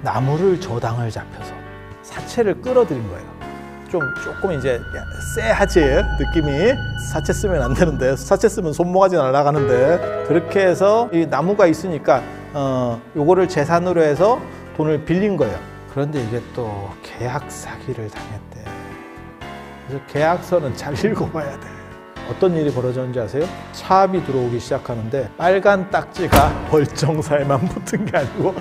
나무를 저당을 잡혀서 사채를 끌어들인 거예요. 조금 이제 쎄하지 느낌이. 사채 쓰면 안 되는데, 사채 쓰면 손모가지 날아가는데, 그렇게 해서 이 나무가 있으니까 요거를 재산으로 해서 돈을 빌린 거예요. 그런데 이게 또 계약 사기를 당했대. 그래서 계약서는 잘 읽어봐야 돼. 어떤 일이 벌어졌는지 아세요? 차압이 들어오기 시작하는데 빨간 딱지가 벌정사에만 붙은 게 아니고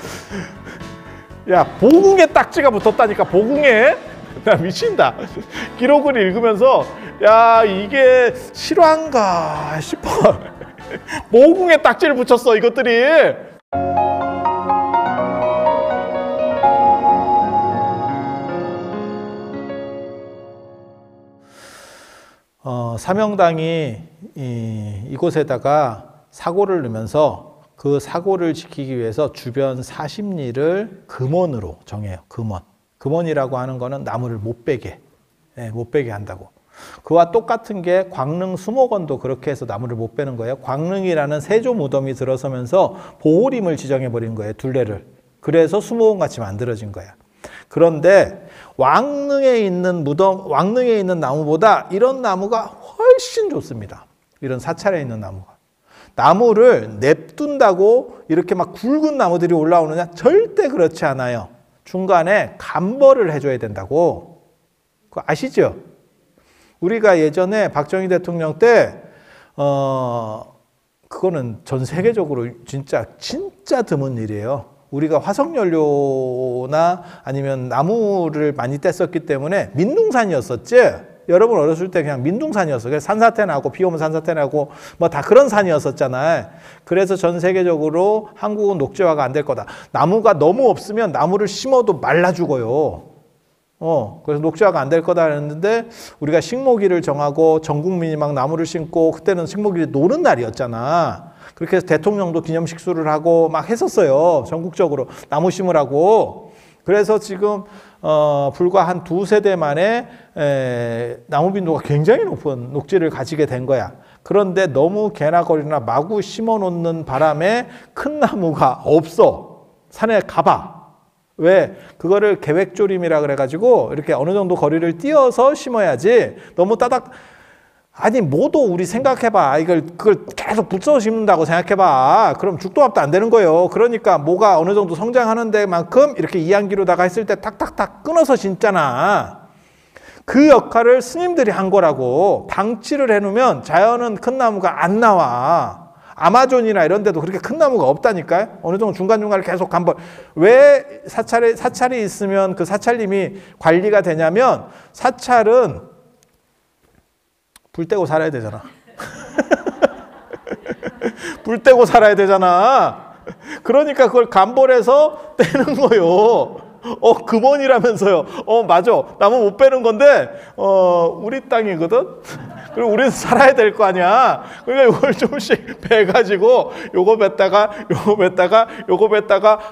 야, 보궁에 딱지가 붙었다니까. 보궁에? 나 미친다. 기록을 읽으면서 야, 이게 실화인가 싶어. 보궁에 딱지를 붙였어 이것들이. 사명당이 이곳에다가 사고를 넣으면서 그 사고를 지키기 위해서 주변 40리를 금원으로 정해요. 금원이라고 하는 거는 나무를 못 빼게 한다고. 그와 똑같은 게 광릉 수목원도 그렇게 해서 나무를 못 빼는 거예요. 광릉이라는 세조 무덤이 들어서면서 보호림을 지정해 버린 거예요. 둘레를. 그래서 수목원 같이 만들어진 거야. 그런데 왕릉에 있는 나무보다 이런 나무가 훨씬 좋습니다. 이런 사찰에 있는 나무가. 나무를 냅둔다고 이렇게 막 굵은 나무들이 올라오느냐? 절대 그렇지 않아요. 중간에 감벌을 해줘야 된다고. 그거 아시죠? 우리가 예전에 박정희 대통령 때 그거는 전 세계적으로 진짜 드문 일이에요. 우리가 화석연료나 아니면 나무를 많이 뗐었기 때문에 민둥산이었었지. 여러분 어렸을 때 그냥 민둥산이었어. 그래서 산사태 나고 비 오면 산사태 나고 뭐 다 그런 산이었었잖아요. 그래서 전 세계적으로 한국은 녹지화가 안 될 거다. 나무가 너무 없으면 나무를 심어도 말라 죽어요. 그래서 녹지화가 안 될 거다 했는데 우리가 식목일을 정하고 전 국민이 막 나무를 심고, 그때는 식목일이 노는 날이었잖아. 그렇게 해서 대통령도 기념식수를 하고 막 했었어요. 전국적으로 나무 심으라고. 그래서 지금 불과 한 두세 대 만에 나무 빈도가 굉장히 높은 녹지를 가지게 된 거야. 그런데 너무 개나거리나 마구 심어 놓는 바람에 큰 나무가 없어. 산에 가봐. 왜? 그거를 계획조림이라 그래가지고 이렇게 어느 정도 거리를 띄어서 심어야지. 너무 아니 뭐도 우리 생각해봐. 그걸 계속 붙여 심는다고 생각해봐. 그럼 죽도밥도 안 되는 거예요. 그러니까 뭐가 어느 정도 성장하는 데만큼 이렇게 이안기로다가 했을 때 탁탁탁 끊어서 심잖아. 그 역할을 스님들이 한 거라고. 방치를 해놓으면 자연은 큰 나무가 안 나와. 아마존이나 이런 데도 그렇게 큰 나무가 없다니까요. 어느 정도 중간중간에 계속 왜 사찰이 있으면 그 사찰님이 관리가 되냐면, 사찰은 불 떼고 살아야 되잖아. 불 떼고 살아야 되잖아. 그러니까 그걸 감벌해서 떼는 거요. 금원이라면서요. 맞아. 나무 못 빼는 건데, 우리 땅이거든? 그리고 우리는 살아야 될 거 아니야. 그러니까 이걸 조금씩 빼가지고, 요거 뺐다가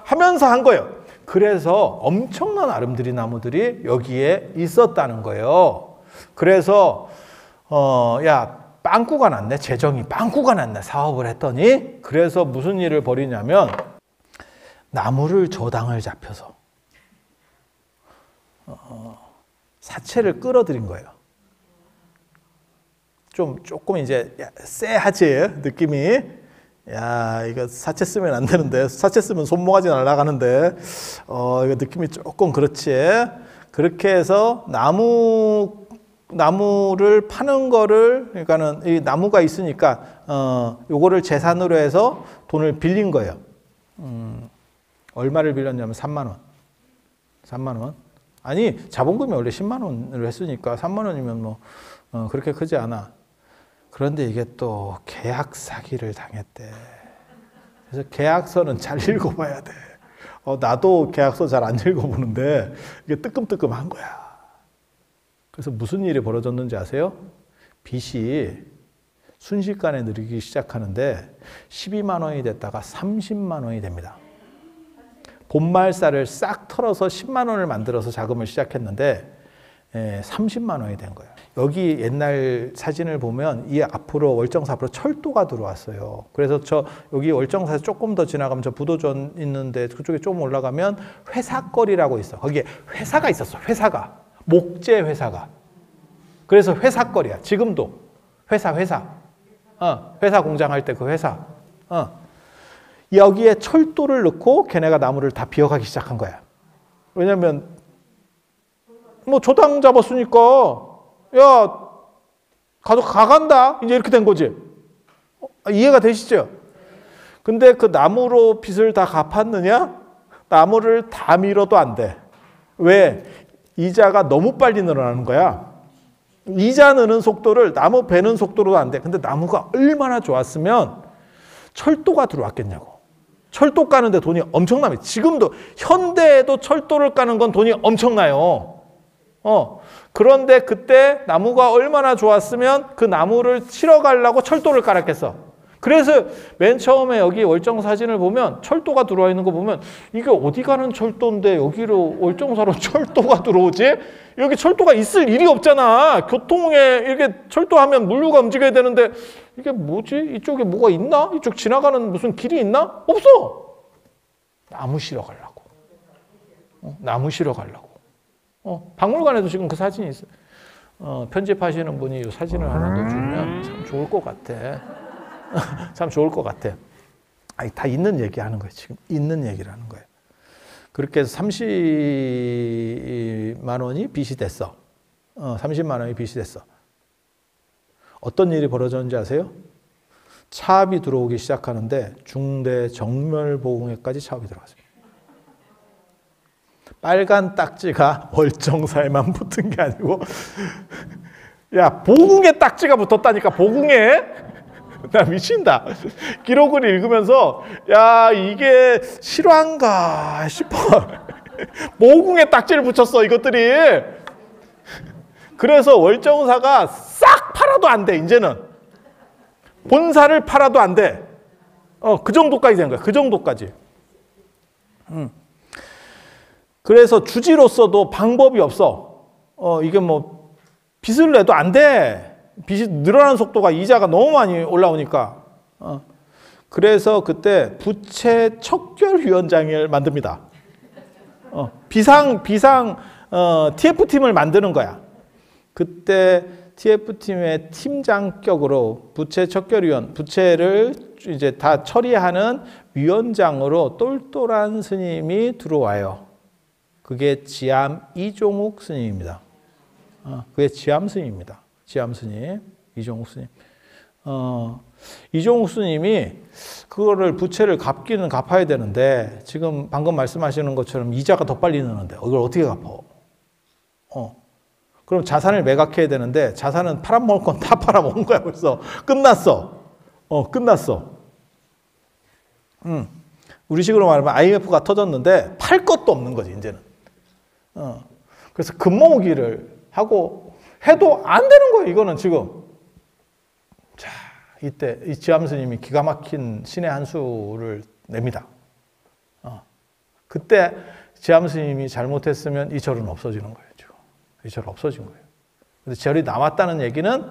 하면서 한 거예요. 그래서 엄청난 아름드리 나무들이 여기에 있었다는 거예요. 그래서, 야, 빵꾸가 났네. 재정이 빵꾸가 났네. 사업을 했더니. 그래서 무슨 일을 벌이냐면, 나무를 저당을 잡혀서 사채를 끌어들인 거예요. 조금 이제 쎄하지 느낌이. 야, 이거 사채 쓰면 안 되는데, 사채 쓰면 손모가지 날아가는데, 이거 느낌이 조금 그렇지. 그렇게 해서 나무를 파는 거를, 그러니까는 이 나무가 있으니까 요거를 재산으로 해서 돈을 빌린 거예요. 얼마를 빌렸냐면 3만 원. 3만 원. 아니, 자본금이 원래 10만 원으로 했으니까 3만 원이면 뭐 그렇게 크지 않아. 그런데 이게 또 계약 사기를 당했대. 그래서 계약서는 잘 읽어봐야 돼. 나도 계약서 잘 안 읽어보는데 이게 뜨끔뜨끔한 거야. 그래서 무슨 일이 벌어졌는지 아세요? 빚이 순식간에 늘기 시작하는데 12만 원이 됐다가 30만 원이 됩니다. 본말사를 싹 털어서 10만 원을 만들어서 자금을 시작했는데 30만 원이 된 거예요. 여기 옛날 사진을 보면 이 앞으로 월정사 앞으로 철도가 들어왔어요. 그래서 여기 월정사에서 조금 더 지나가면 저 부도전 있는데 그쪽에 조금 올라가면 회사거리라고 있어. 거기에 회사가 있었어. 회사가. 목재 회사가. 그래서 회사거리야. 지금도. 회사. 회사 공장 할 때 그 회사. 여기에 철도를 넣고 걔네가 나무를 다 비워가기 시작한 거야. 왜냐면 뭐 조당 잡았으니까 야, 가간다. 이제 이렇게 된 거지. 이해가 되시죠? 근데 그 나무로 빚을 다 갚았느냐? 나무를 다 밀어도 안 돼. 왜? 이자가 너무 빨리 늘어나는 거야. 이자 느는 속도를 나무 베는 속도로도 안 돼. 근데 나무가 얼마나 좋았으면 철도가 들어왔겠냐고. 철도 까는데 돈이 엄청납니다. 지금도 현대에도 철도를 까는 건 돈이 엄청나요. 그런데 그때 나무가 얼마나 좋았으면 그 나무를 치러 가려고 철도를 깔았겠어. 그래서 맨 처음에 여기 월정 사진을 보면 철도가 들어와 있는 거 보면 이게 어디 가는 철도인데 여기로 월정사로 철도가 들어오지? 여기 철도가 있을 일이 없잖아. 교통에 이렇게 철도하면 물류가 움직여야 되는데 이게 뭐지? 이쪽에 뭐가 있나? 이쪽 지나가는 무슨 길이 있나? 없어. 나무 실어 가려고. 나무 실어 가려고. 박물관에도 지금 그 사진이 있어요. 편집하시는 분이 이 사진을 하나 넣어주면 참 좋을 것 같아. 참 좋을 것 같아. 다 있는 얘기 하는 거예요. 지금 있는 얘기를 하는 거예요. 그렇게 해서 30만 원이 빚이 됐어. 30만 원이 빚이 됐어. 어떤 일이 벌어졌는지 아세요? 차압이 들어오기 시작하는데 중대 정멸보궁에까지 차압이 들어갔어요. 빨간 딱지가 월정사에만 붙은 게 아니고 야 보궁에 딱지가 붙었다니까. 보궁에. 나 미친다. 기록을 읽으면서 야 이게 실화인가 싶어. 보궁에 딱지를 붙였어 이것들이. 그래서 월정사가 싹 팔아도 안 돼. 이제는 본사를 팔아도 안 돼. 그 정도까지 된 거야. 그 정도까지. 그래서 주지로서도 방법이 없어. 이게 뭐 빚을 내도 안 돼. 빚이 늘어나는 속도가 이자가 너무 많이 올라오니까. 그래서 그때 부채 척결위원장을 만듭니다. 비상 TF팀을 만드는 거야. 그때 TF팀의 팀장격으로 부채 척결위원, 부채를 이제 다 처리하는 위원장으로 똘똘한 스님이 들어와요. 그게 지암 이종욱 스님입니다. 그게 지암 스님입니다. 지암 스님, 이종욱 스님. 이종욱 스님이 그거를 부채를 갚기는 갚아야 되는데 지금 방금 말씀하시는 것처럼 이자가 더 빨리 느는데 이걸 어떻게 갚아? 그럼 자산을 매각해야 되는데 자산은 팔아먹을 건 다 팔아먹은 거야. 벌써 끝났어. 끝났어. 우리식으로 말하면 IMF가 터졌는데 팔 것도 없는 거지 이제는. 그래서 금모으기를 하고 해도 안 되는 거예요. 이거는 지금. 자, 이때 이 지암 스님이 기가 막힌 신의 한 수를 냅니다. 그때 지암 스님이 잘못했으면 이 절은 없어지는 거예요. 지금. 이 절 없어진 거예요. 근데 절이 남았다는 얘기는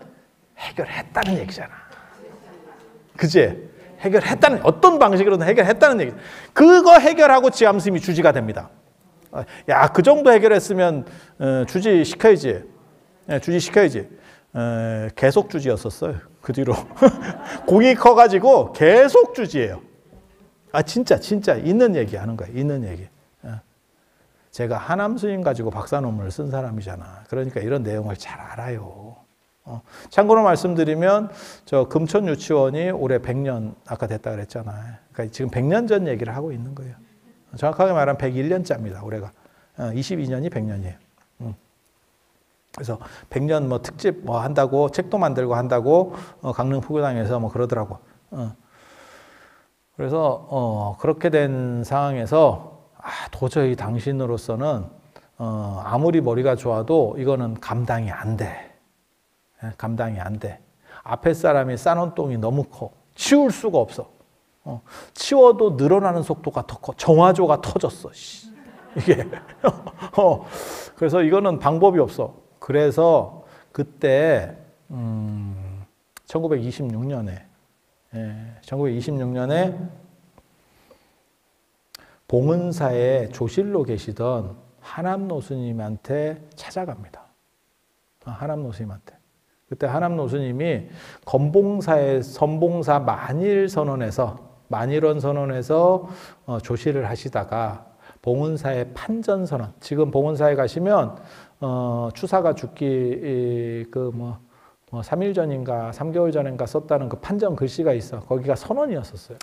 해결했다는 얘기잖아. 그치? 해결했다는, 어떤 방식으로든 해결했다는 얘기. 그거 해결하고 지암 스님이 주지가 됩니다. 야, 그 정도 해결했으면 주지 시켜야지. 주지 시켜야지. 계속 주지였었어요. 그 뒤로. 공이 커가지고 계속 주지예요. 진짜 있는 얘기 하는 거예요. 있는 얘기. 제가 하남 스님 가지고 박사 논문을 쓴 사람이잖아. 그러니까 이런 내용을 잘 알아요. 참고로 말씀드리면 저 금천 유치원이 올해 100년 아까 됐다 그랬잖아요. 그러니까 지금 100년 전 얘기를 하고 있는 거예요. 정확하게 말하면 101년짜입니다. 올해가. 22년이 100년이에요. 그래서 100년 뭐 특집 뭐 한다고 책도 만들고 한다고 강릉 포교당에서 뭐 그러더라고. 그래서 그렇게 된 상황에서 도저히 당신으로서는 아무리 머리가 좋아도 이거는 감당이 안 돼. 감당이 안 돼. 앞에 사람이 싸놓은 똥이 너무 커. 치울 수가 없어. 치워도 늘어나는 속도가 더 커. 정화조가 터졌어. 이게. 그래서 이거는 방법이 없어. 그래서 그때 1926년에 1926년에 봉은사에 조실로 계시던 하남노 스님한테 찾아갑니다. 하남노 스님한테. 그때 하남노 스님이 건봉사의 선봉사 만일원 선언에서 조실을 하시다가 봉은사의 판전선언, 지금 봉은사에 가시면 추사가 죽기 3일 전인가 3개월 전인가 썼다는 그 판전 글씨가 있어. 거기가 선언이었었어요.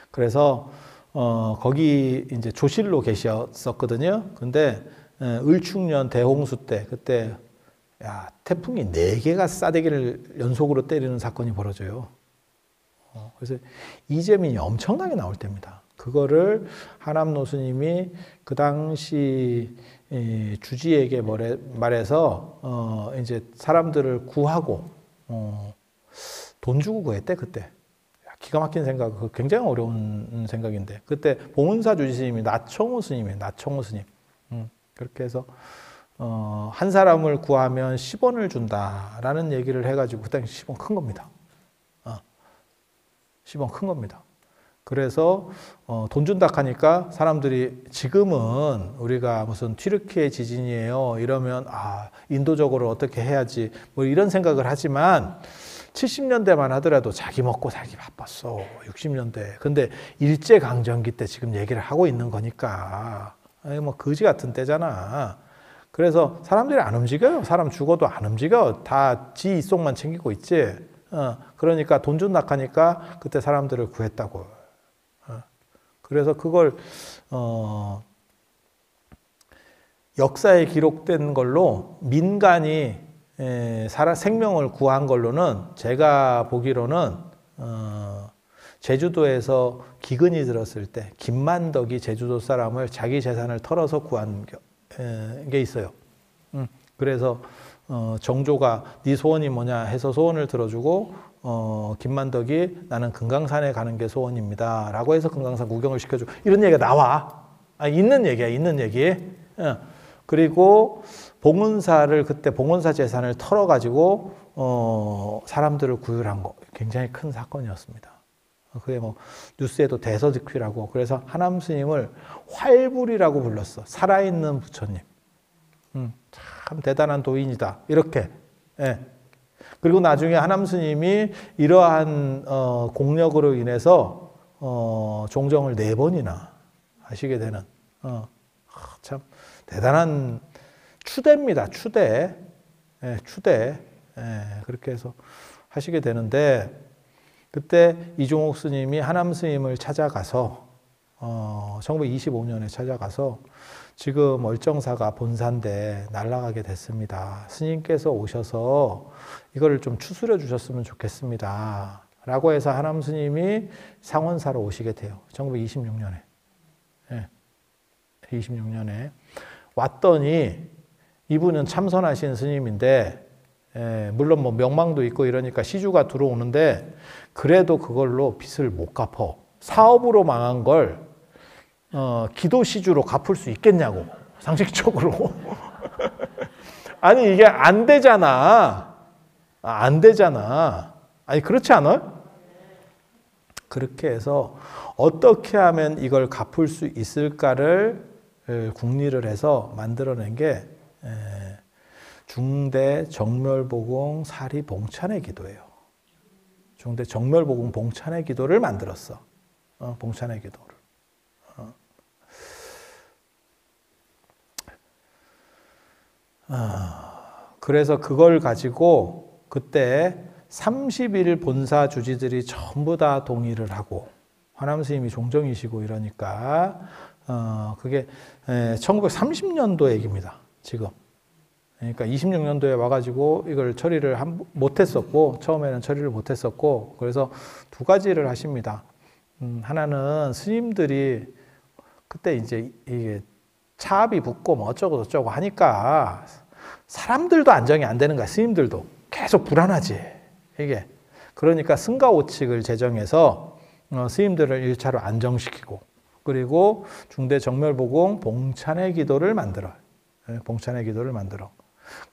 그래서 거기 이제 조실로 계셨었거든요. 근데 을축년 대홍수 때 그때 태풍이 4개가 싸대기를 연속으로 때리는 사건이 벌어져요. 그래서 이재민이 엄청나게 나올 때입니다. 그거를 하남노 스님이 그 당시 주지에게 말해서 이제 사람들을 구하고 돈 주고 구했대 그때. 기가 막힌 생각, 굉장히 어려운 생각인데 그때 봉은사 주지 스님이 나청호 스님이에요. 나청호 스님. 그렇게 해서 한 사람을 구하면 10원을 준다라는 얘기를 해가지고 그 당시 10원 큰 겁니다. 10원 큰 겁니다. 그래서 돈 준다 하니까 사람들이 지금은 우리가 무슨 튀르키예 지진이에요 이러면 인도적으로 어떻게 해야지 뭐 이런 생각을 하지만 70년대만 하더라도 자기 먹고 살기 바빴어. 60년대. 근데 일제강점기 때 지금 얘기를 하고 있는 거니까 뭐 거지 같은 때잖아. 그래서 사람들이 안 움직여요. 사람 죽어도 안 움직여. 다 지 이속만 챙기고 있지. 그러니까 돈 준다 하니까 그때 사람들을 구했다고. 그래서 그걸 역사에 기록된 걸로 민간이 생명을 구한 걸로는 제가 보기로는 제주도에서 기근이 들었을 때 김만덕이 제주도 사람을 자기 재산을 털어서 구한 게 있어요. 그래서 정조가 네 소원이 뭐냐 해서 소원을 들어주고 김만덕이 나는 금강산에 가는 게 소원입니다 라고 해서 금강산 구경을 시켜주고 이런 얘기가 나와. 있는 얘기야. 있는 얘기. 그리고 봉은사를 그때 봉은사 재산을 털어가지고 사람들을 구휼한 거 굉장히 큰 사건이었습니다. 그게 뭐 뉴스에도 대서특필하고 그래서 하남 스님을 활불이라고 불렀어. 살아있는 부처님. 참 대단한 도인이다. 이렇게. 그리고 나중에 하남 스님이 이러한 공력으로 인해서 종정을 4번이나 하시게 되는 참 대단한 추대입니다. 추대. 추대. 그렇게 해서 하시게 되는데 그때 이종옥 스님이 하남 스님을 찾아가서 1925년에 찾아가서 지금 얼정사가 본사인데 날아가게 됐습니다. 스님께서 오셔서 이거를 좀 추스려 주셨으면 좋겠습니다. 라고 해서 하남 스님이 상원사로 오시게 돼요. 1926년에. 26년에. 왔더니 이분은 참선하신 스님인데 물론 뭐 명망도 있고 이러니까 시주가 들어오는데 그래도 그걸로 빚을 못 갚어. 사업으로 망한 걸 기도 시주로 갚을 수 있겠냐고. 상식적으로. 아니 이게 안 되잖아. 안 되잖아. 아니 그렇지 않아요? 그렇게 해서 어떻게 하면 이걸 갚을 수 있을까를 궁리를 해서 만들어낸 게 중대 정멸보공 사리 봉찬의 기도예요. 중대 정멸보공 봉찬의 기도를 만들었어. 봉찬의 기도를. 그래서 그걸 가지고 그때 30일 본사 주지들이 전부 다 동의를 하고 화남 스님이 종정이시고 이러니까 그게 1930년도 얘기입니다. 지금. 그러니까 26년도에 와가지고 이걸 처리를 못했었고 처음에는 처리를 못했었고 그래서 두 가지를 하십니다. 하나는 스님들이 그때 이제 이게 차압이 붙고 뭐 어쩌고 저쩌고 하니까 사람들도 안정이 안 되는 거야. 스님들도 계속 불안하지 이게. 그러니까 승가오칙을 제정해서 스님들을 1차로 안정시키고 그리고 중대 정멸보공 봉찬의 기도를 만들어. 봉찬의 기도를 만들어.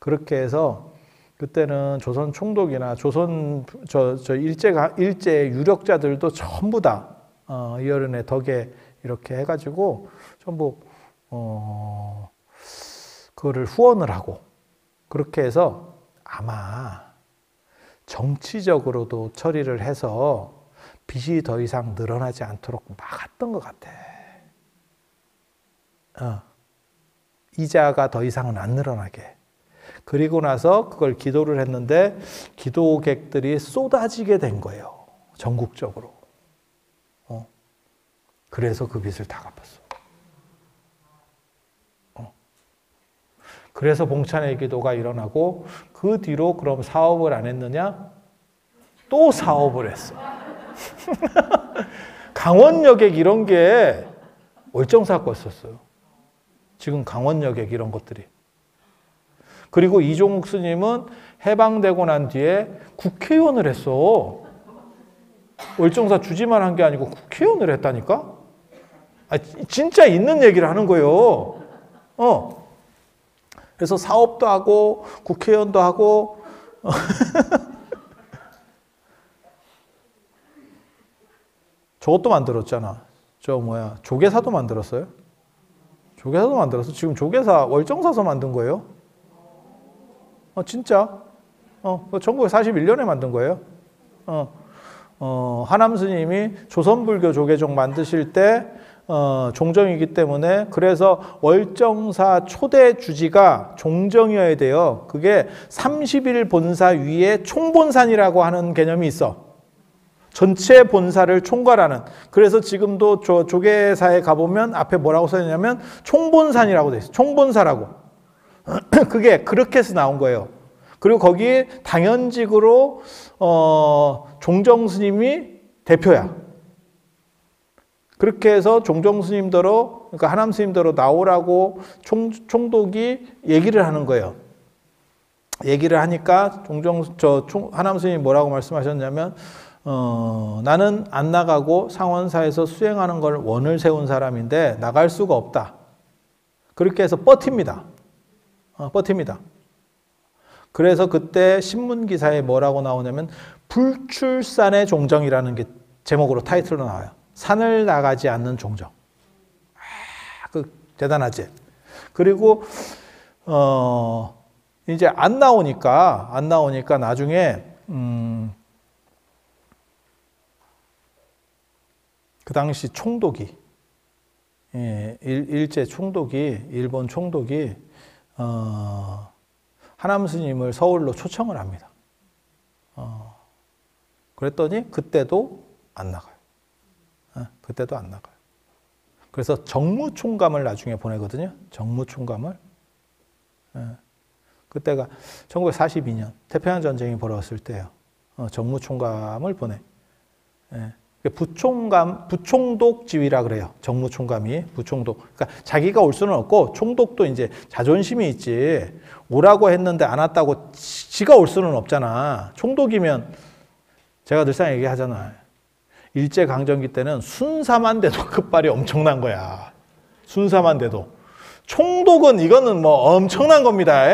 그렇게 해서 그때는 조선 총독이나 조선 일제 유력자들도 전부 다 이어른의 덕에 이렇게 해가지고 전부 그거를 후원을 하고 그렇게 해서 아마 정치적으로도 처리를 해서 빚이 더 이상 늘어나지 않도록 막았던 것 같아. 이자가 더 이상은 안 늘어나게. 그리고 나서 그걸 기도를 했는데 기도객들이 쏟아지게 된 거예요. 전국적으로. 그래서 그 빚을 다 갚았어. 그래서 봉찬의 기도가 일어나고 그 뒤로 그럼 사업을 안 했느냐? 또 사업을 했어. 강원여객 이런 게 월정사 거였었어요. 지금 강원여객 이런 것들이. 그리고 이종욱 스님은 해방되고 난 뒤에 국회의원을 했어. 월정사 주지만 한 게 아니고 국회의원을 했다니까? 진짜 있는 얘기를 하는 거예요. 그래서 사업도 하고 국회의원도 하고 저것도 만들었잖아. 조계사도 만들었어요. 조계사도 만들었어. 지금 조계사 월정사서 만든 거예요. 진짜. 1941년에 만든 거예요. 하남 스님이 조선불교 조계종 만드실 때 종정이기 때문에 그래서 월정사 초대 주지가 종정이어야 돼요. 그게 30일 본사 위에 총본산이라고 하는 개념이 있어. 전체 본사를 총괄하는. 그래서 지금도 조계사에 가보면 앞에 뭐라고 써있냐면 총본산이라고 돼 있어. 총본사라고. 그게 그렇게 해서 나온 거예요. 그리고 거기에 당연직으로 종정 스님이 대표야. 그렇게 해서 종정 스님더러, 그러니까 하남 스님더러 나오라고 총독이 얘기를 하는 거예요. 얘기를 하니까 하남 스님이 뭐라고 말씀하셨냐면 나는 안 나가고 상원사에서 수행하는 걸 원을 세운 사람인데 나갈 수가 없다. 그렇게 해서 버팁니다. 버팁니다. 그래서 그때 신문기사에 뭐라고 나오냐면 불출산의 종정이라는 게 제목으로 타이틀로 나와요. 산을 나가지 않는 종정. 대단하지. 그리고 이제 안 나오니까 나중에 그 당시 총독이 일제 총독이 일본 총독이 하남 스님을 서울로 초청을 합니다. 그랬더니 그때도 안 나가요. 그때도 안 나가요. 그래서 정무총감을 나중에 보내거든요. 정무총감을. 그때가 1942년 태평양 전쟁이 벌어졌을 때예요. 정무총감을 보내. 부총독 지위라 그래요. 정무총감이 부총독. 그러니까 자기가 올 수는 없고 총독도 이제 자존심이 있지. 오라고 했는데 안 왔다고 지가 올 수는 없잖아. 총독이면 제가 늘상 얘기하잖아요. 일제강점기 때는 순사만 돼도 급발이 엄청난 거야. 순사만 돼도. 총독은 이거는 뭐 엄청난 겁니다.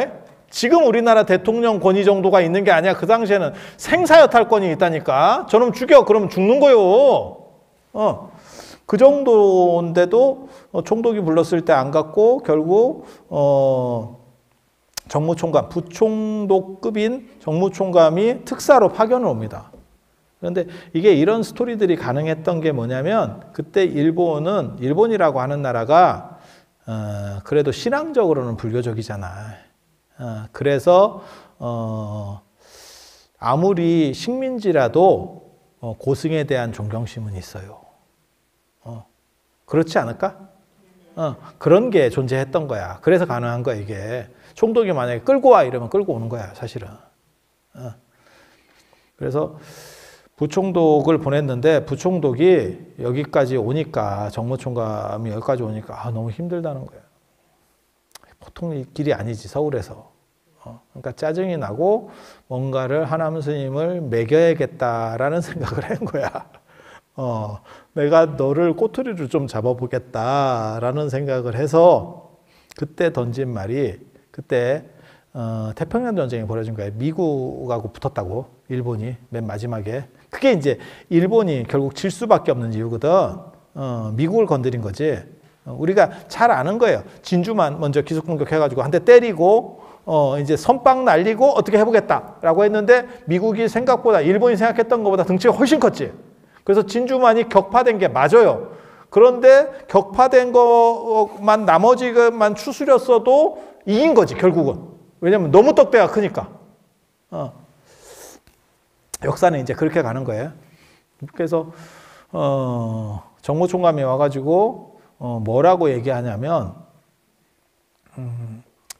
지금 우리나라 대통령 권위 정도가 있는 게 아니야. 그 당시에는 생사여탈권이 있다니까. 저놈 죽여. 그러면 죽는 거요. 그 정도인데도 총독이 불렀을 때 안 갔고 결국 정무총감, 부총독급인 정무총감이 특사로 파견을 옵니다. 그런데 이게 이런 스토리들이 가능했던 게 뭐냐면 그때 일본이라고 하는 나라가 그래도 신앙적으로는 불교적이잖아. 그래서 아무리 식민지라도 고승에 대한 존경심은 있어요. 그렇지 않을까? 그런 게 존재했던 거야. 그래서 가능한 거야 이게. 총독이 만약에 끌고 와 이러면 끌고 오는 거야 사실은. 그래서 부총독을 보냈는데 부총독이 여기까지 오니까 정무총감이 여기까지 오니까 너무 힘들다는 거예요. 보통 길이 아니지 서울에서. 그러니까 짜증이 나고 뭔가를 하남 스님을 먹여야겠다라는 생각을 한 거야. 내가 너를 꼬투리를 좀 잡아보겠다라는 생각을 해서 그때 던진 말이 그때 태평양 전쟁이 벌어진 거예요. 미국하고 붙었다고, 일본이 맨 마지막에. 그게 이제 일본이 결국 질 수밖에 없는 이유거든. 미국을 건드린 거지. 우리가 잘 아는 거예요. 진주만 먼저 기습 공격해가지고 한 대 때리고 이제 선빵 날리고 어떻게 해보겠다라고 했는데 미국이 생각보다 일본이 생각했던 것보다 덩치가 훨씬 컸지. 그래서 진주만이 격파된 게 맞아요. 그런데 격파된 것만 나머지만 추스렸어도 이긴 거지 결국은. 왜냐면 너무 떡대가 크니까. 역사는 이제 그렇게 가는 거예요. 그래서 정보총감이 와가지고 뭐라고 얘기하냐면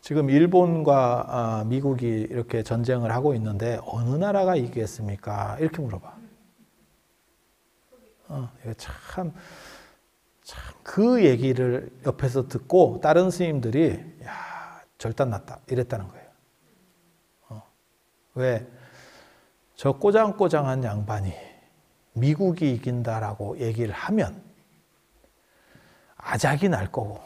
지금 일본과 미국이 이렇게 전쟁을 하고 있는데 어느 나라가 이기겠습니까? 이렇게 물어봐. 이거 참 그 얘기를 옆에서 듣고 다른 스님들이 야 절단났다 이랬다는 거예요. 왜? 저 꼬장꼬장한 양반이 미국이 이긴다라고 얘기를 하면 아작이 날 거고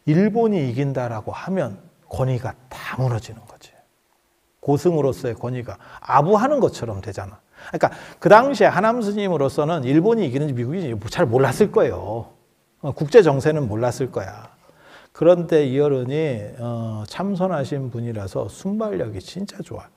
일본이 이긴다라고 하면 권위가 다 무너지는 거지. 고승으로서의 권위가 아부하는 것처럼 되잖아. 그러니까 그 당시에 하남 스님으로서는 일본이 이기는지 미국이 이기는지 잘 몰랐을 거예요. 국제 정세는 몰랐을 거야. 그런데 이 어른이 참선하신 분이라서 순발력이 진짜 좋아.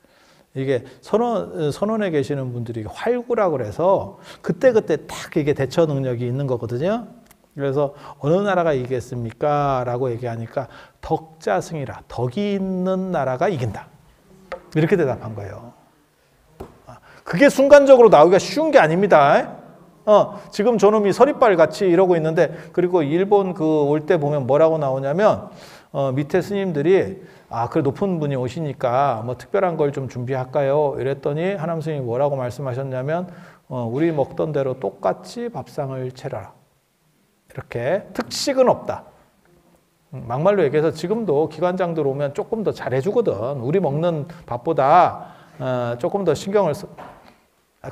이게 선원에 계시는 분들이 활구라고 그래서 그때그때 딱 이게 대처 능력이 있는 거거든요. 그래서 어느 나라가 이기겠습니까? 라고 얘기하니까 덕자승이라 덕이 있는 나라가 이긴다. 이렇게 대답한 거예요. 그게 순간적으로 나오기가 쉬운 게 아닙니다. 지금 저놈이 서리빨 같이 이러고 있는데 그리고 일본 그 올 때 보면 뭐라고 나오냐면 밑에 스님들이 그래 높은 분이 오시니까 뭐 특별한 걸 좀 준비할까요? 이랬더니 하남 스님이 뭐라고 말씀하셨냐면 우리 먹던 대로 똑같이 밥상을 차려라. 이렇게 특식은 없다. 막말로 얘기해서 지금도 기관장들 오면 조금 더 잘해주거든. 우리 먹는 밥보다 조금 더 신경을 써.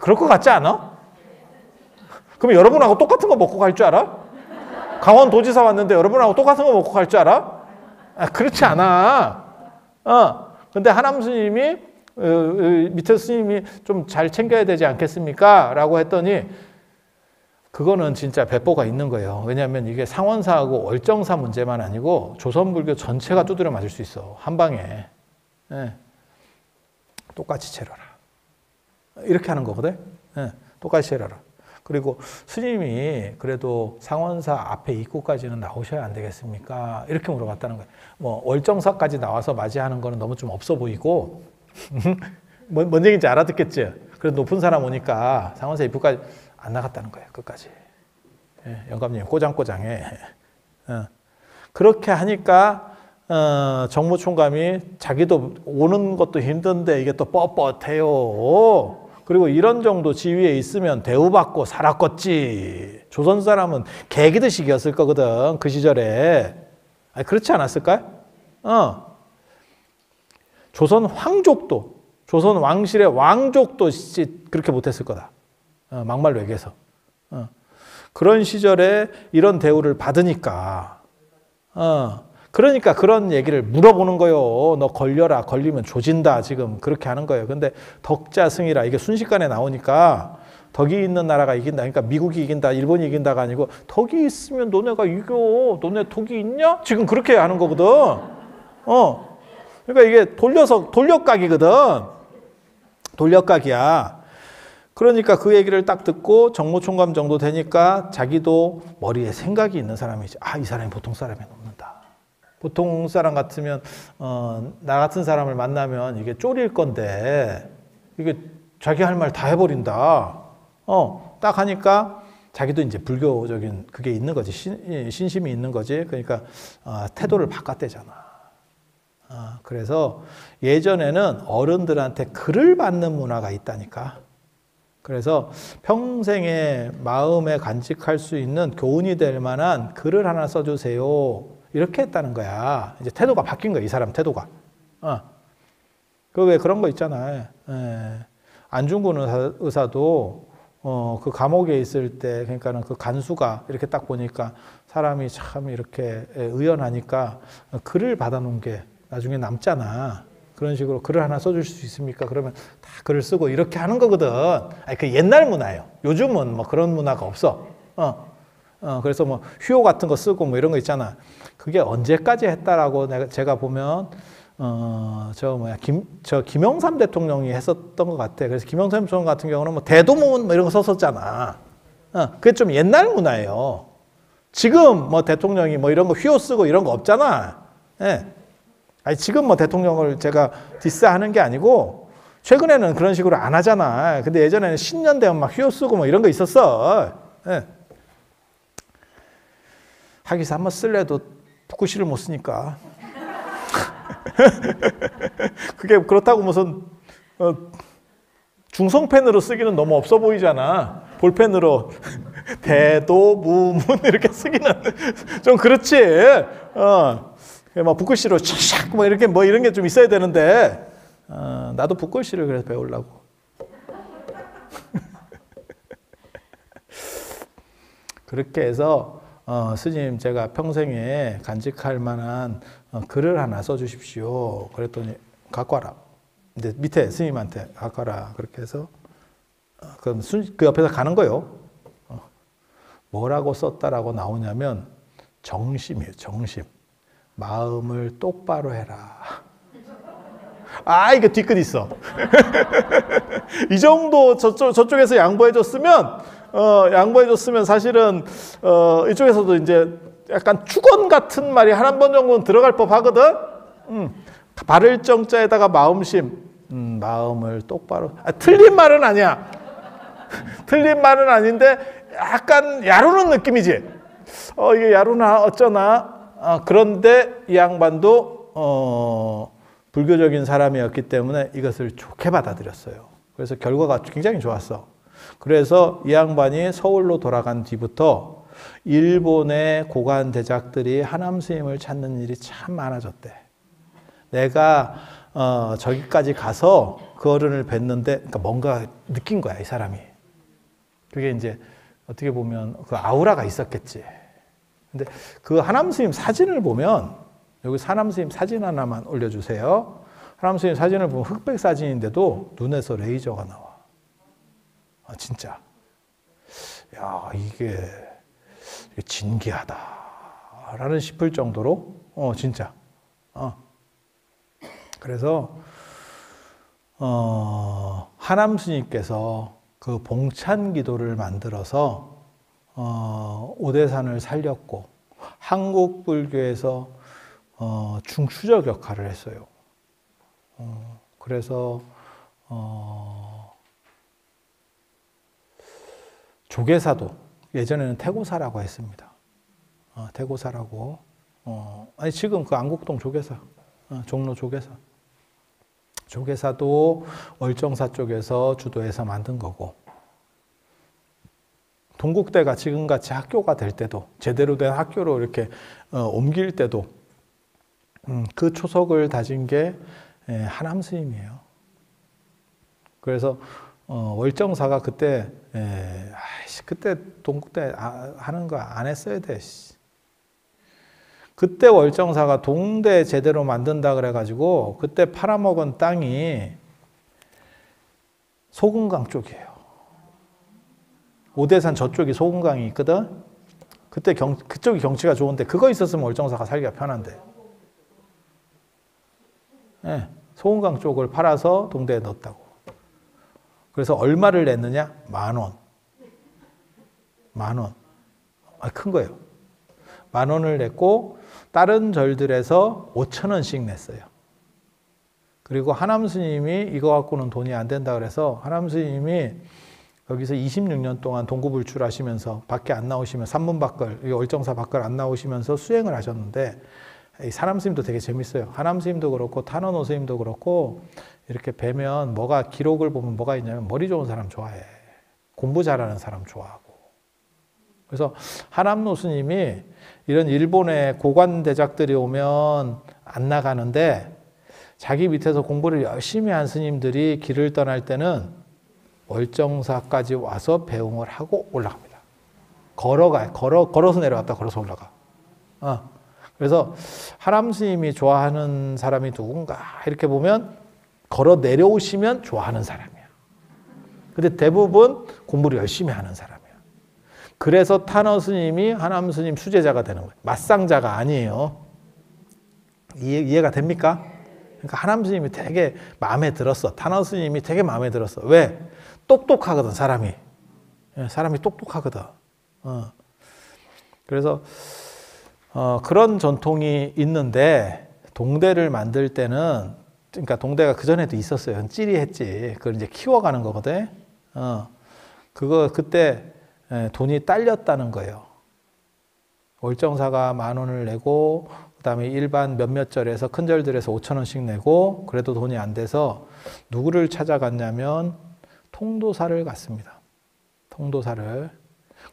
그럴 것 같지 않아? 그럼 여러분하고 똑같은 거 먹고 갈 줄 알아? 강원도지사 왔는데 여러분하고 똑같은 거 먹고 갈 줄 알아? 그렇지 않아. 근데 하남 스님이 밑에 스님이 좀 잘 챙겨야 되지 않겠습니까? 라고 했더니 그거는 진짜 배포가 있는 거예요. 왜냐하면 이게 상원사하고 월정사 문제만 아니고 조선불교 전체가 두드려 맞을 수 있어. 한 방에. 똑같이 채려라. 이렇게 하는 거거든. 똑같이 채려라. 그리고 스님이 그래도 상원사 앞에 입구까지는 나오셔야 안 되겠습니까? 이렇게 물어봤다는 거예요. 뭐 월정사까지 나와서 맞이하는 거는 너무 좀 없어 보이고 뭔 얘기인지 알아듣겠지? 그래도 높은 사람 오니까 상원사 입구까지 안 나갔다는 거예요. 끝까지. 영감님 꼬장꼬장해. 그렇게 하니까 정무총감이 자기도 오는 것도 힘든데 이게 또 뻣뻣해요. 그리고 이런 정도 지위에 있으면 대우받고 살았겠지. 조선 사람은 개기듯이 이겼을 거거든. 그 시절에. 그렇지 않았을까요? 조선 황족도, 조선 왕실의 왕족도 그렇게 못했을 거다. 막말로 얘기해서. 그런 시절에 이런 대우를 받으니까. 그러니까 그런 얘기를 물어보는 거요. 너 걸려라. 걸리면 조진다. 지금 그렇게 하는 거예요. 근데 덕자승이라 이게 순식간에 나오니까 덕이 있는 나라가 이긴다. 그러니까 미국이 이긴다. 일본이 이긴다가 아니고 덕이 있으면 너네가 이겨. 너네 덕이 있냐? 지금 그렇게 하는 거거든. 그러니까 이게 돌려각이거든. 돌려각이야. 그러니까 그 얘기를 딱 듣고 정무총감 정도 되니까 자기도 머리에 생각이 있는 사람이지. 이 사람이 보통 사람이 넘는다. 보통 사람 같으면 나 같은 사람을 만나면 이게 쫄일 건데 이게 자기 할 말 다 해버린다. 딱 하니까 자기도 이제 불교적인 그게 있는 거지. 신심이 있는 거지. 그러니까 태도를 바꿨대잖아. 그래서 예전에는 어른들한테 글을 받는 문화가 있다니까. 그래서 평생의 마음에 간직할 수 있는 교훈이 될 만한 글을 하나 써주세요. 이렇게 했다는 거야. 이제 태도가 바뀐 거야, 이 사람 태도가. 그 왜 그런 거 있잖아. 안중근 의사도 그 감옥에 있을 때, 그러니까는 그 간수가 이렇게 딱 보니까 사람이 참 이렇게 의연하니까 글을 받아놓은 게 나중에 남잖아. 그런 식으로 글을 하나 써줄 수 있습니까? 그러면 다 글을 쓰고 이렇게 하는 거거든. 아니, 그 옛날 문화예요. 요즘은 뭐 그런 문화가 없어. 그래서 뭐 휴호 같은 거 쓰고 뭐 이런 거 있잖아. 그게 언제까지 했다라고 제가 보면 김영삼 대통령이 했었던 것 같아. 그래서 김영삼 대통령 같은 경우는 뭐 대도문 뭐 이런 거 썼었잖아. 그게 좀 옛날 문화예요. 지금 뭐 대통령이 뭐 이런 거 휴호 쓰고 이런 거 없잖아. 예. 아니, 지금 뭐 대통령을 제가 디스하는 게 아니고 최근에는 그런 식으로 안 하잖아. 근데 예전에는 신년 되면 막 휴호 쓰고 뭐 이런 거 있었어. 예. 하기사 한번 쓸래도 붓글씨를 못 쓰니까. 그게 그렇다고 무슨 중성펜으로 쓰기는 너무 없어 보이잖아. 볼펜으로 대도무문 이렇게 쓰기는 좀 그렇지. 막 붓글씨로 샥샥 뭐 이렇게 뭐 이런 게 좀 있어야 되는데 나도 붓글씨를 그래서 배우려고. 그렇게 해서 스님 제가 평생에 간직할 만한 글을 하나 써주십시오. 그랬더니 갖고 와라. 이제 밑에 스님한테 갖고 와라. 그렇게 해서 그럼 그 옆에서 가는 거요. 뭐라고 썼다라고 나오냐면 정심이에요. 정심. 마음을 똑바로 해라. 아, 이게 뒤끝 있어. 이 정도 저쪽에서 양보해줬으면 사실은 이쪽에서도 이제 약간 축원 같은 말이 한 번 정도는 들어갈 법 하거든. 바를 정자에다가 마음심. 마음을 똑바로. 틀린 말은 아니야. 틀린 말은 아닌데 약간 야루는 느낌이지. 이게 야루나 어쩌나. 그런데 이 양반도 불교적인 사람이었기 때문에 이것을 좋게 받아들였어요. 그래서 결과가 굉장히 좋았어. 그래서 이 양반이 서울로 돌아간 뒤부터 일본의 고관 대작들이 하남 스님을 찾는 일이 참 많아졌대. 내가 저기까지 가서 그 어른을 뵀는데, 그러니까 뭔가 느낀 거야, 이 사람이. 그게 이제 어떻게 보면 그 아우라가 있었겠지. 근데 그 하남 스님 사진을 보면, 여기 하남 스님 사진 하나만 올려주세요. 하남 스님 사진을 보면 흑백 사진인데도 눈에서 레이저가 나와. 진짜. 야, 이게 진기하다라는 싶을 정도로, 진짜. 그래서, 하남 스님께서 그 봉찬 기도를 만들어서, 오대산을 살렸고, 한국 불교에서, 중추적 역할을 했어요. 그래서, 조계사도 예전에는 태고사라고 했습니다. 태고사라고. 아니 지금 그 안국동 조계사, 종로 조계사. 조계사도 월정사 쪽에서 주도해서 만든 거고. 동국대가 지금같이 학교가 될 때도 제대로 된 학교로 이렇게 옮길 때도 그 초석을 다진 게 하남 스님이에요. 그래서 월정사가 그때 그때 동국대 하는 거 안 했어야 돼. 그때 월정사가 동대 제대로 만든다 그래가지고 그때 팔아먹은 땅이 소금강 쪽이에요. 오대산 저쪽이 소금강이 있거든. 그때 그쪽이 경치가 좋은데 그거 있었으면 월정사가 살기가 편한데. 네, 소금강 쪽을 팔아서 동대에 넣었다고. 그래서 얼마를 냈느냐? 10,000원. 10,000원. 큰 거예요. 10,000원을 냈고 다른 절들에서 5,000원씩 냈어요. 그리고 하남 스님이 이거 갖고는 돈이 안 된다 그래서 하남 스님이 여기서 26년 동안 동구불출 하시면서 밖에 안 나오시면 산문밖을, 월정사 밖을 안 나오시면서 수행을 하셨는데 이 하남 스님도 되게 재밌어요. 하남 스님도 그렇고 탄원호 스님도 그렇고 이렇게 뵈면 기록을 보면 뭐가 있냐면 머리 좋은 사람 좋아해. 공부 잘하는 사람 좋아하고. 그래서 하남노 스님이 이런 일본의 고관 대작들이 오면 안 나가는데 자기 밑에서 공부를 열심히 한 스님들이 길을 떠날 때는 월정사까지 와서 배웅을 하고 올라갑니다. 걸어서 내려왔다 걸어서 올라가. 그래서 하람 스님이 좋아하는 사람이 누군가 이렇게 보면 걸어 내려오시면 좋아하는 사람이야. 근데 대부분 공부를 열심히 하는 사람이야. 그래서 탄어 스님이 하람 스님 수제자가 되는 거예요. 맞상자가 아니에요. 이해가 됩니까? 그러니까 하람 스님이 되게 마음에 들었어. 탄어 스님이 되게 마음에 들었어. 왜? 똑똑하거든, 사람이. 사람이 똑똑하거든. 그래서 그런 전통이 있는데 동대를 만들 때는, 그러니까 동대가 그 전에도 있었어요. 찌리했지. 그걸 이제 키워가는 거거든. 그때 돈이 딸렸다는 거예요. 월정사가 10,000원을 내고, 그 다음에 일반 몇몇 절에서 큰 절들에서 5,000원씩 내고, 그래도 돈이 안 돼서 누구를 찾아갔냐면 통도사를 갔습니다. 통도사를.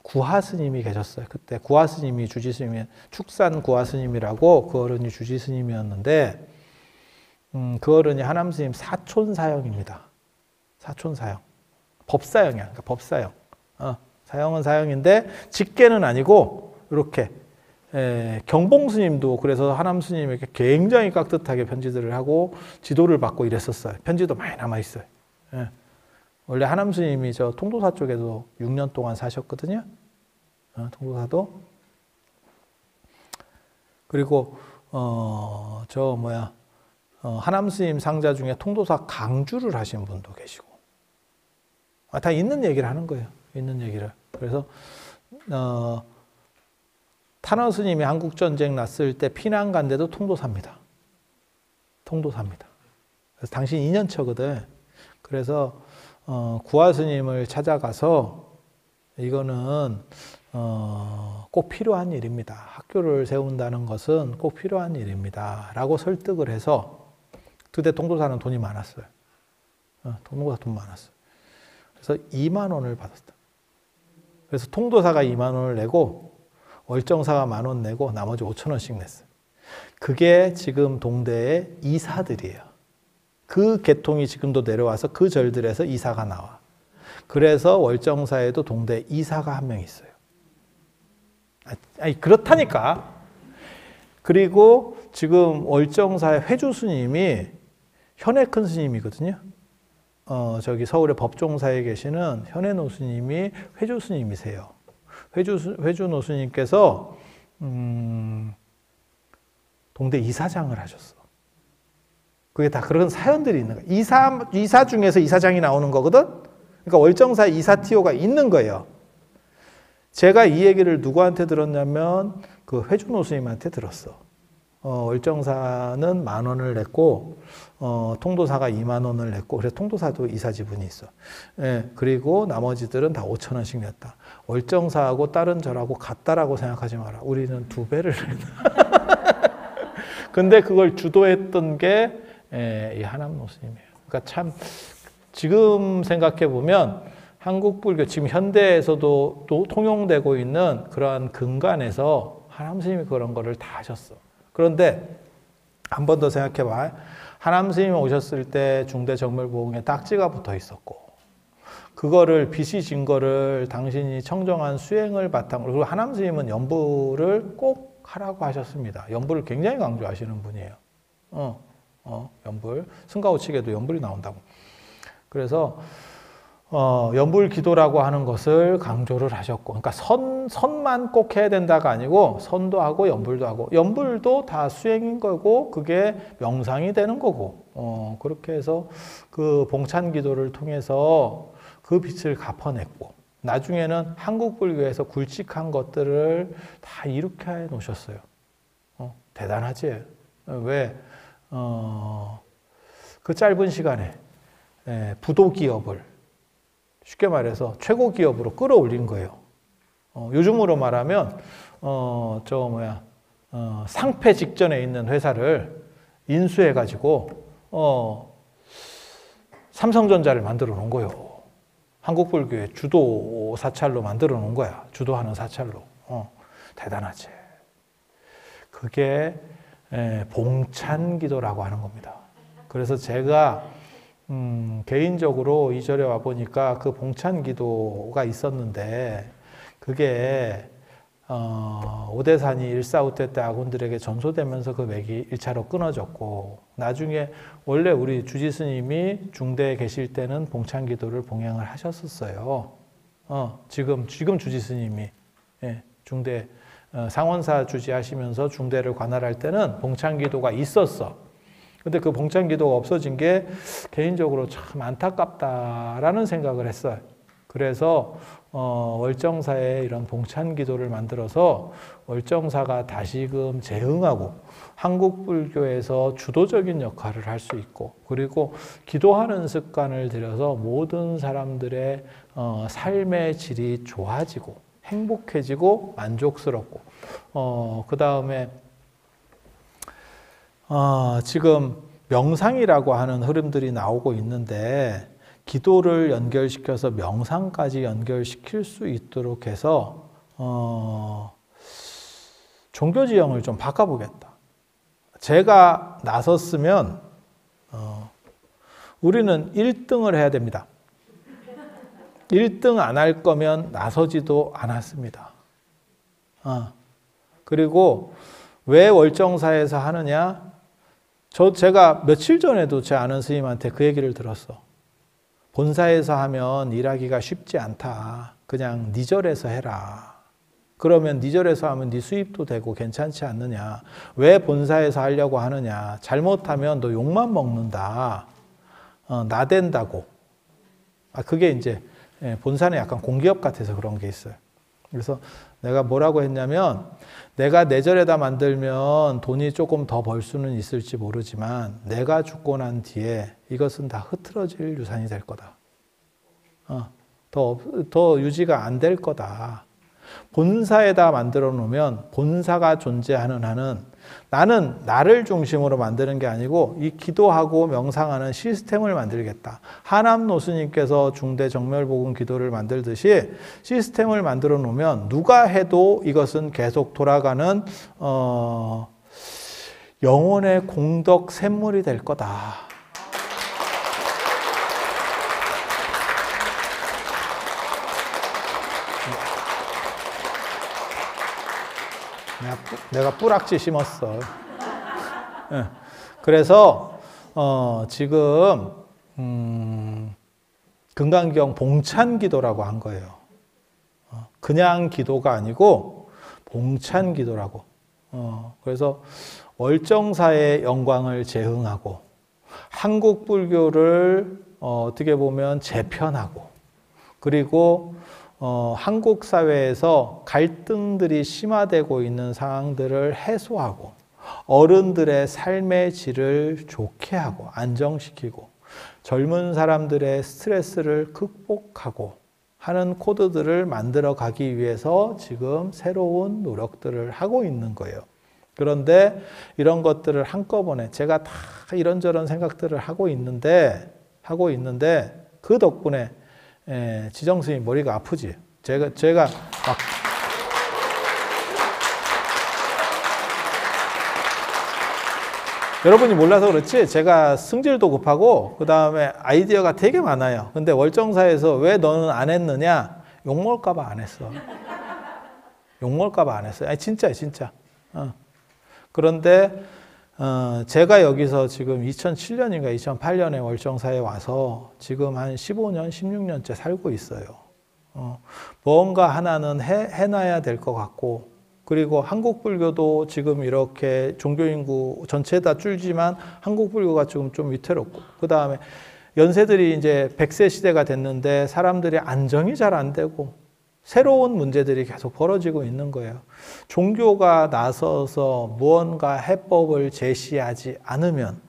구하스님이 계셨어요. 그때 구하스님이 주지스님이, 축산 구하스님이라고 그 어른이 주지스님이었는데, 그 어른이 하남스님 사촌사형입니다. 사촌사형. 법사형이야. 그러니까 법사형. 사형은 사형인데 직계는 아니고 이렇게 경봉스님도 그래서 하남스님에게 굉장히 깍듯하게 편지들을 하고 지도를 받고 이랬었어요. 편지도 많이 남아있어요. 원래 하남스님이 저 통도사 쪽에도 6년 동안 사셨거든요. 통도사도. 그리고 하남스님 상자 중에 통도사 강주를 하신 분도 계시고. 다 있는 얘기를 하는 거예요. 있는 얘기를. 그래서 탄어 스님이 한국전쟁 났을 때 피난 간 데도 통도사입니다. 통도사입니다. 그래서 당신 2년차거든. 그래서 구화 스님을 찾아가서 이거는 꼭 필요한 일입니다. 학교를 세운다는 것은 꼭 필요한 일입니다. 라고 설득을 해서, 그때 통도사는 돈이 많았어요. 통도사 돈 많았어요. 그래서 2만 원을 받았다. 그래서 통도사가 2만 원을 내고 월정사가 10,000원 내고 나머지 5,000원씩 냈어요. 그게 지금 동대의 이사들이에요. 그 계통이 지금도 내려와서 그 절들에서 이사가 나와. 그래서 월정사에도 동대 이사가 한 명 있어요. 아니 그렇다니까. 그리고 지금 월정사의 회주 스님이 현해큰 스님이거든요. 저기 서울의 법종사에 계시는 현해노 스님이 회주 스님이세요. 회주노 스님께서 동대 이사장을 하셨어. 그게 다 그런 사연들이 있는 거예요. 이사 중에서 이사장이 나오는 거거든. 그러니까 월정사 이사티오가 있는 거예요. 제가 이 얘기를 누구한테 들었냐면 그 회주노 스님한테 들었어. 월정사는 10,000원을 냈고 통도사가 2만 원을 냈고, 그래서 통도사도 이사 지분이 있어. 그리고 나머지들은 다 5,000원씩 냈다. 월정사하고 다른 절하고 같다라고 생각하지 마라. 우리는 2배를 냈다. 근데 그걸 주도했던 게 이 하남노 스님이에요. 그러니까 참 지금 생각해 보면 한국 불교 지금 현대에서도 또 통용되고 있는 그러한 근간에서 하남 스님이 그런 거를 다 하셨어. 그런데 한 번 더 생각해 봐. 하남 스님이 오셨을 때 중대정멸보응에 딱지가 붙어 있었고, 그거를 빚이 진 거를 당신이 청정한 수행을 바탕으로, 그리고 하남 스님은 연부를 꼭 하라고 하셨습니다. 연부를 굉장히 강조하시는 분이에요. 연불. 승가오칙에도 연불이 나온다고. 그래서 연불 기도라고 하는 것을 강조를 하셨고, 그러니까 선만 꼭 해야 된다가 아니고 선도 하고 연불도 하고, 연불도 다 수행인 거고 그게 명상이 되는 거고, 그렇게 해서 그 봉찬 기도를 통해서 그 빚을 갚아냈고, 나중에는 한국 불교에서 굵직한 것들을 다 이렇게 해 놓으셨어요. 대단하지? 왜? 그 짧은 시간에 부도 기업을 쉽게 말해서 최고 기업으로 끌어올린 거예요. 요즘으로 말하면 상폐 직전에 있는 회사를 인수해가지고 삼성전자를 만들어 놓은 거예요. 한국 불교의 주도 사찰로 만들어 놓은 거야. 주도하는 사찰로. 대단하지. 그게 봉찬기도라고 하는 겁니다. 그래서 제가 개인적으로 이 절에 와 보니까 그 봉찬 기도가 있었는데 그게 오대산이 일사후퇴 때 아군들에게 전소되면서 그 맥이 1차로 끊어졌고 나중에 원래 우리 주지 스님이 중대에 계실 때는 봉찬 기도를 봉행을 하셨었어요. 지금 주지 스님이 중대 상원사 주지하시면서 중대를 관할할 때는 봉찬 기도가 있었어. 근데 그 봉찬 기도가 없어진 게 개인적으로 참 안타깝다라는 생각을 했어요. 그래서 월정사에 이런 봉찬 기도를 만들어서 월정사가 다시금 재흥하고 한국 불교에서 주도적인 역할을 할 수 있고 그리고 기도하는 습관을 들여서 모든 사람들의 삶의 질이 좋아지고 행복해지고 만족스럽고 그 다음에 지금 명상이라고 하는 흐름들이 나오고 있는데 기도를 연결시켜서 명상까지 연결시킬 수 있도록 해서 종교 지형을 좀 바꿔보겠다. 제가 나섰으면 우리는 1등을 해야 됩니다. 1등 안 할 거면 나서지도 않았습니다. 그리고 왜 월정사에서 하느냐? 제가 며칠 전에도 제 아는 스님한테 그 얘기를 들었어. 본사에서 하면 일하기가 쉽지 않다. 그냥 네 절에서 해라. 그러면 네 절에서 하면 네 수입도 되고 괜찮지 않느냐. 왜 본사에서 하려고 하느냐. 잘못하면 너 욕만 먹는다. 나댄다고. 그게 이제 본사는 약간 공기업 같아서 그런 게 있어요. 그래서 내가 뭐라고 했냐면 내가 내 절에다 만들면 돈이 조금 더 벌 수는 있을지 모르지만 내가 죽고 난 뒤에 이것은 다 흐트러질 유산이 될 거다. 더 유지가 안 될 거다. 본사에다 만들어 놓으면 본사가 존재하는 한은 나는 나를 중심으로 만드는 게 아니고 이 기도하고 명상하는 시스템을 만들겠다. 하남노 스님께서 중대 정멸복음 기도를 만들듯이 시스템을 만들어 놓으면 누가 해도 이것은 계속 돌아가는 영혼의 공덕 샘물이 될 거다. 내가 뿌락지 심었어. 그래서 지금 금강경 봉찬 기도라고 한 거예요. 그냥 기도가 아니고 봉찬 기도라고. 그래서 월정사의 영광을 재흥하고 한국 불교를 어떻게 보면 재편하고 그리고 한국 사회에서 갈등들이 심화되고 있는 상황들을 해소하고 어른들의 삶의 질을 좋게 하고 안정시키고 젊은 사람들의 스트레스를 극복하고 하는 코드들을 만들어 가기 위해서 지금 새로운 노력들을 하고 있는 거예요. 그런데 이런 것들을 한꺼번에 제가 다 이런저런 생각들을 하고 있는데 그 덕분에 지정스님 머리가 아프지. 제가 막 여러분이 몰라서 그렇지 제가 승질도 급하고 그 다음에 아이디어가 되게 많아요. 근데 월정사에서 왜 너는 안 했느냐? 욕먹을까 봐 안 했어. 욕먹을까 봐 안 했어요. 아니 진짜. 그런데 제가 여기서 지금 2007년인가 2008년에 월정사에 와서 지금 한 15년, 16년째 살고 있어요. 뭔가 하나는 해놔야 될 것 같고 그리고 한국 불교도 지금 이렇게 종교 인구 전체 다 줄지만 한국 불교가 지금 좀 위태롭고 그 다음에 연세들이 이제 100세 시대가 됐는데 사람들이 안정이 잘 안 되고 새로운 문제들이 계속 벌어지고 있는 거예요. 종교가 나서서 무언가 해법을 제시하지 않으면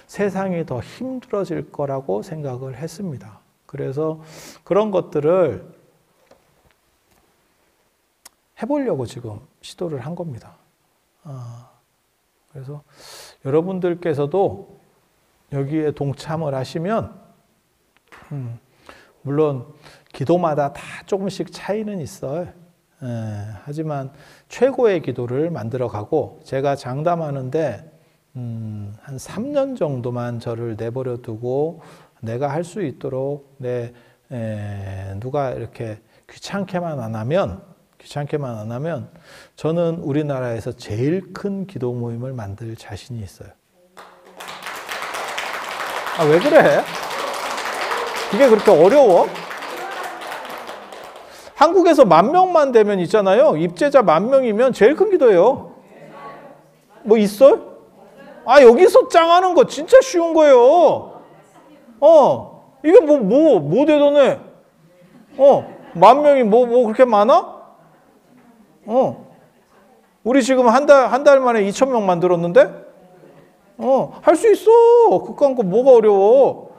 세상이 더 힘들어질 거라고 생각을 했습니다. 그래서 그런 것들을 해보려고 지금 시도를 한 겁니다. 그래서 여러분들께서도 여기에 동참을 하시면 물론 기도마다 다 조금씩 차이는 있어요. 하지만 최고의 기도를 만들어 가고 제가 장담하는데 한 3년 정도만 저를 내버려 두고 내가 할 수 있도록 누가 이렇게 귀찮게만 안 하면 저는 우리나라에서 제일 큰 기도 모임을 만들 자신이 있어요. 아, 왜 그래? 이게 그렇게 어려워? 한국에서 10,000만 되면 있잖아요. 입제자 10,000명이면 제일 큰 기도예요. 뭐 있어요? 아, 여기서 짱하는 거 진짜 쉬운 거예요. 이게 뭐 대단해? 10,000명이 뭐 그렇게 많아? 우리 지금 한 달 만에 2,000명 만들었는데? 할 수 있어. 그건 뭐가 어려워?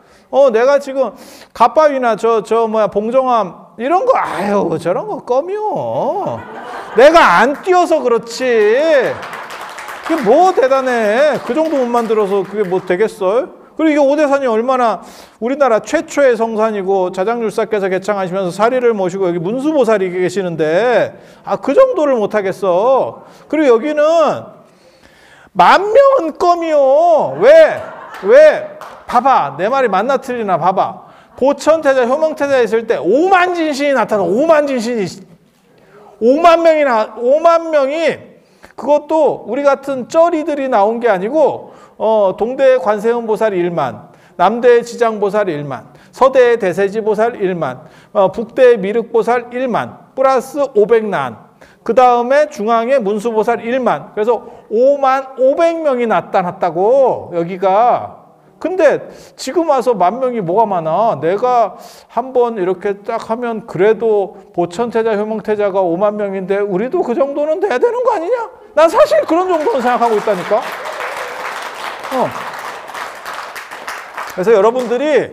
내가 지금 갓바위나 봉정암 이런 거, 아유, 저런 거 껌이요. 내가 안 뛰어서 그렇지. 그게 뭐 대단해. 그 정도 못 만들어서 그게 뭐 되겠어요? 그리고 이게 오대산이 얼마나 우리나라 최초의 성산이고 자장율사께서 개창하시면서 사리를 모시고 여기 문수보살이 계시는데, 그 정도를 못 하겠어. 그리고 여기는 10,000명은 껌이요. 왜? 봐봐. 내 말이 맞나 틀리나 봐봐. 보천태자, 효명태자 있을 때 5만 진신이 나타나. 5만 진신이. 5만 명이, 그것도 우리 같은 쩌리들이 나온 게 아니고, 동대의 관세음보살 1만, 남대의 지장보살 1만, 서대의 대세지보살 1만, 북대의 미륵보살 1만, 플러스 500난, 그 다음에 중앙에 문수보살 1만. 그래서 5만 500명이 나타났다고, 여기가. 근데 지금 와서 10,000명이 뭐가 많아? 내가 한번 이렇게 딱 하면 그래도 보천태자, 효명태자가 5만 명인데 우리도 그 정도는 돼야 되는 거 아니냐? 난 사실 그런 정도는 생각하고 있다니까. 그래서 여러분들이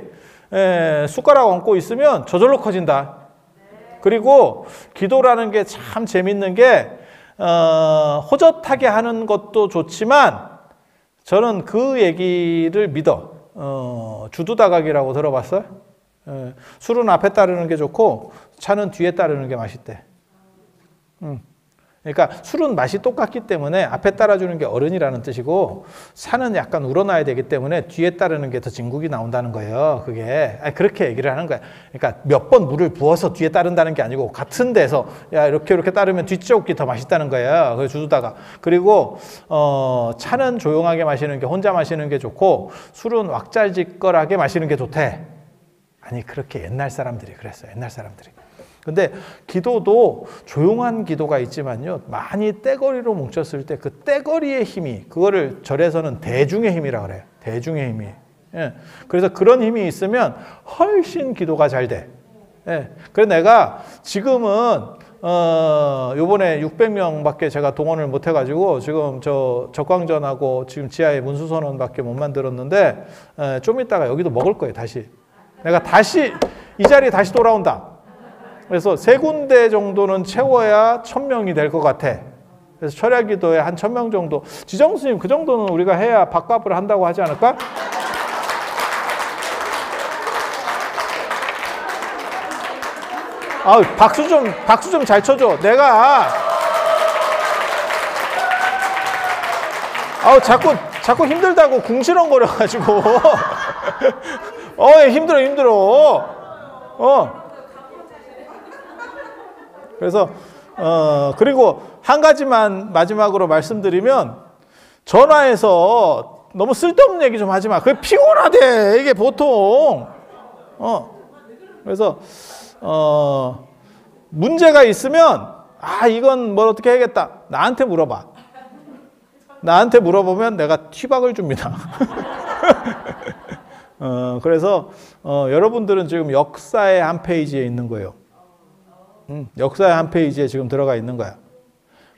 숟가락 얹고 있으면 저절로 커진다. 그리고 기도라는 게 참 재밌는 게 호젓하게 하는 것도 좋지만 저는 그 얘기를 믿어. 주두다각이라고 들어봤어요? 술은 앞에 따르는 게 좋고 차는 뒤에 따르는 게 맛있대. 그러니까 술은 맛이 똑같기 때문에 앞에 따라주는 게 어른이라는 뜻이고 차는 약간 우러나야 되기 때문에 뒤에 따르는 게 더 진국이 나온다는 거예요. 그게 그렇게 얘기를 하는 거야. 그러니까 몇 번 물을 부어서 뒤에 따른다는 게 아니고 같은 데서 야 이렇게 따르면 뒤쪽이 더 맛있다는 거예요. 그래서 주두다가. 그리고 차는 조용하게 마시는 게 혼자 마시는 게 좋고 술은 왁잘지껄하게 마시는 게 좋대. 아니 그렇게 옛날 사람들이 그랬어요. 옛날 사람들이. 근데 기도도 조용한 기도가 있지만요. 많이 떼거리로 뭉쳤을 때 그 떼거리의 힘이 그거를 절에서는 대중의 힘이라고 그래요. 대중의 힘이. 예. 그래서 그런 힘이 있으면 훨씬 기도가 잘 돼. 예. 그래서 내가 지금은 요번에 600명밖에 제가 동원을 못 해가지고 지금 저 적광전하고 지금 지하에 문수선언밖에 못 만들었는데 좀 이따가 여기도 먹을 거예요. 다시. 내가 다시 이 자리에 다시 돌아온다. 그래서 3군데 정도는 채워야 1,000명이 될 것 같아. 그래서 철야기도에 한 1,000명 정도. 지정스님 그 정도는 우리가 해야 밥값을 한다고 하지 않을까? 박수 좀 잘 쳐줘. 내가 자꾸 힘들다고 궁시렁거려가지고 힘들어. 그래서 그리고 한 가지만 마지막으로 말씀드리면 전화해서 너무 쓸데없는 얘기 좀 하지 마. 그게 피곤하대. 이게 보통. 그래서 문제가 있으면 이건 뭘 어떻게 해야겠다. 나한테 물어봐. 나한테 물어보면 내가 튀박을 줍니다. 그래서 여러분들은 지금 역사의 한 페이지에 있는 거예요. 역사의 한 페이지에 지금 들어가 있는 거야.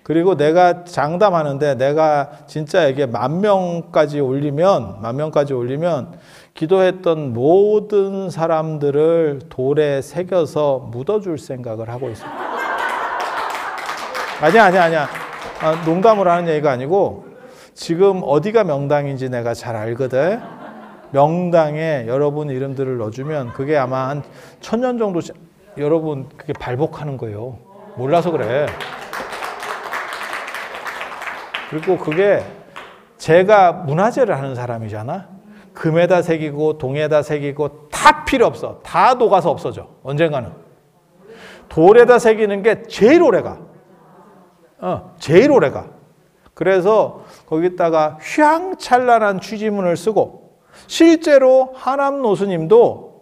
그리고 내가 장담하는데 내가 진짜 이게 10,000명까지 올리면 기도했던 모든 사람들을 돌에 새겨서 묻어줄 생각을 하고 있어요. 아니야. 농담으로 하는 얘기가 아니고 지금 어디가 명당인지 내가 잘 알거든. 명당에 여러분 이름들을 넣어주면 그게 아마 한 1,000년 정도 여러분 그게 발복하는 거예요. 몰라서 그래. 그리고 그게 제가 문화재를 하는 사람이잖아. 금에다 새기고 동에다 새기고 다 필요 없어. 다 녹아서 없어져. 언젠가는. 돌에다 새기는 게 제일 오래가. 제일 오래가. 그래서 거기다가 휘황찬란한 취지문을 쓰고 실제로 하남노 스님도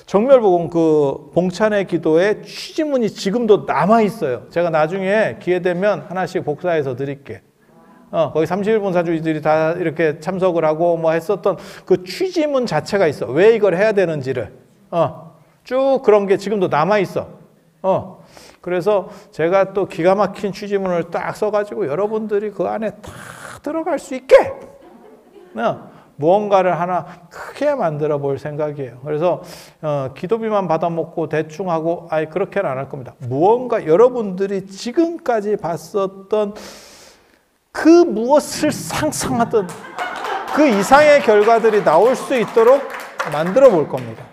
정멸보공 그 봉찬의 기도에 취지문이 지금도 남아 있어요. 제가 나중에 기회 되면 하나씩 복사해서 드릴게. 거기 31본 사주들이 다 이렇게 참석을 하고 뭐 했었던 그 취지문 자체가 있어. 왜 이걸 해야 되는지를. 쭉 그런 게 지금도 남아 있어. 그래서 제가 또 기가 막힌 취지문을 딱 써가지고 여러분들이 그 안에 다 들어갈 수 있게 무언가를 하나 크게 만들어 볼 생각이에요. 그래서 기도비만 받아먹고 대충 하고 그렇게는 안 할 겁니다. 무언가 여러분들이 지금까지 봤었던 그 무엇을 상상하던 그 이상의 결과들이 나올 수 있도록 만들어 볼 겁니다.